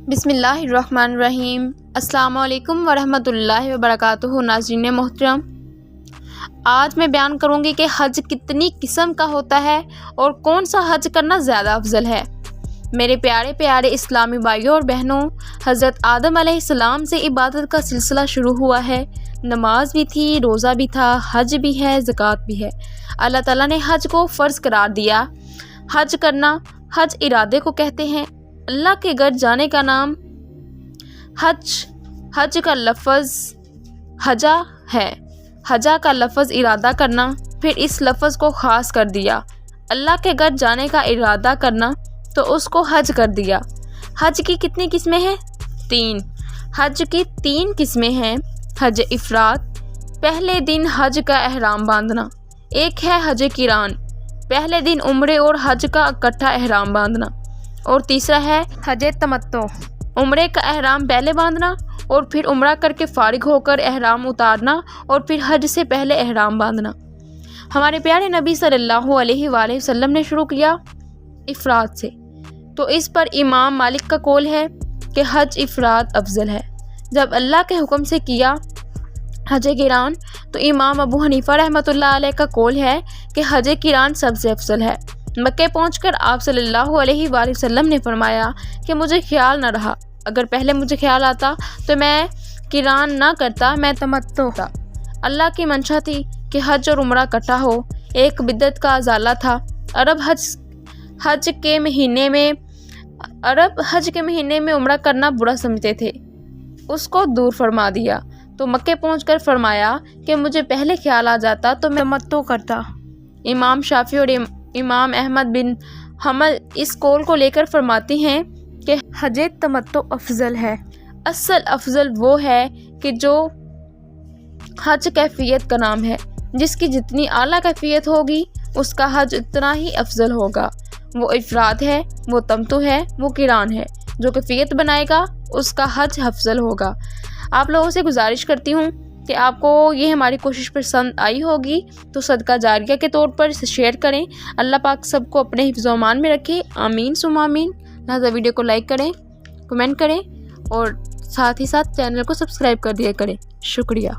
بسم اللہ الرحمن الرحیم۔ السلام علیکم ورحمۃ اللہ وبرکاتہ۔ ناظرین محترم، آج میں بیان کروں گی کہ حج کتنی قسم کا ہوتا ہے اور کون سا حج کرنا زیادہ افضل ہے۔ میرے پیارے پیارے اسلامی بھائیوں اور بہنوں، حضرت آدم علیہ السلام سے عبادت کا سلسلہ شروع ہوا ہے۔ نماز بھی تھی، روزہ بھی تھا، حج بھی ہے، زکوٰۃ بھی ہے۔ اللہ تعالیٰ نے حج کو فرض قرار دیا۔ حج کرنا، حج ارادے کو کہتے ہیں۔ اللہ کے گھر جانے کا نام حج کا لفظ حجا ہے۔ حجا کا لفظ ارادہ کرنا، پھر اس لفظ کو خاص کر دیا۔ اللہ کے گھر جانے کا ارادہ کرنا تو اس کو حج کر دیا۔ حج کی کتنی قسمیں ہیں؟ 3۔ حج کی 3 قسمیں ہیں۔ حج افراد، پہلے دن حج کا احرام باندھنا۔ ایک ہے حج قران، پہلے دن عمرے اور حج کا اکٹھا احرام باندھنا۔ اور تیسرا ہے حج تمتع، عمرے کا احرام پہلے باندھنا اور پھر عمرہ کر کے فارغ ہو کر احرام اتارنا اور پھر حج سے پہلے احرام باندھنا۔ ہمارے پیارے نبی صلی اللہ علیہ وآلہ وسلم نے شروع کیا افراد سے، تو اس پر امام مالک کا قول ہے کہ حج افراد افضل ہے۔ جب اللہ کے حکم سے کیا حج قران، تو امام ابو حنیفہ رحمۃ اللہ علیہ کا قول ہے کہ حج قران سب سے افضل ہے۔ مکہ پہنچ کر آپ صلی اللہ علیہ وآلہ وسلم نے فرمایا کہ مجھے خیال نہ رہا، اگر پہلے مجھے خیال آتا تو میں قران نہ کرتا، میں تمتع ہوتا۔ اللہ کی منشا تھی کہ حج اور عمرہ اکٹھا ہو، ایک بدعت کا ازالہ تھا۔ عرب حج کے مہینے میں عمرہ کرنا برا سمجھتے تھے، اس کو دور فرما دیا۔ تو مکہ پہنچ کر فرمایا کہ مجھے پہلے خیال آ جاتا تو میں تمتع کرتا۔ امام شافعی اور امام احمد بن حنبل اس قول کو لے کر فرماتے ہیں کہ حج تمتع افضل ہے۔ اصل افضل وہ ہے کہ جو حج کیفیت کا نام ہے، جس کی جتنی اعلیٰ کیفیت ہوگی اس کا حج اتنا ہی افضل ہوگا۔ وہ افراد ہے، وہ تمتع ہے، وہ قران ہے۔ جو کیفیت بنائے گا اس کا حج افضل ہوگا۔ آپ لوگوں سے گزارش کرتی ہوں کہ آپ کو یہ ہماری کوشش پسند آئی ہوگی تو صدقہ جاریہ کے طور پر اسے شیئر کریں۔ اللہ پاک سب کو اپنے حفظ و امان میں رکھے، آمین ثم آمین۔ لہٰذا ویڈیو کو لائک کریں، کمنٹ کریں اور ساتھ ہی ساتھ چینل کو سبسکرائب کر دیا کریں۔ شکریہ۔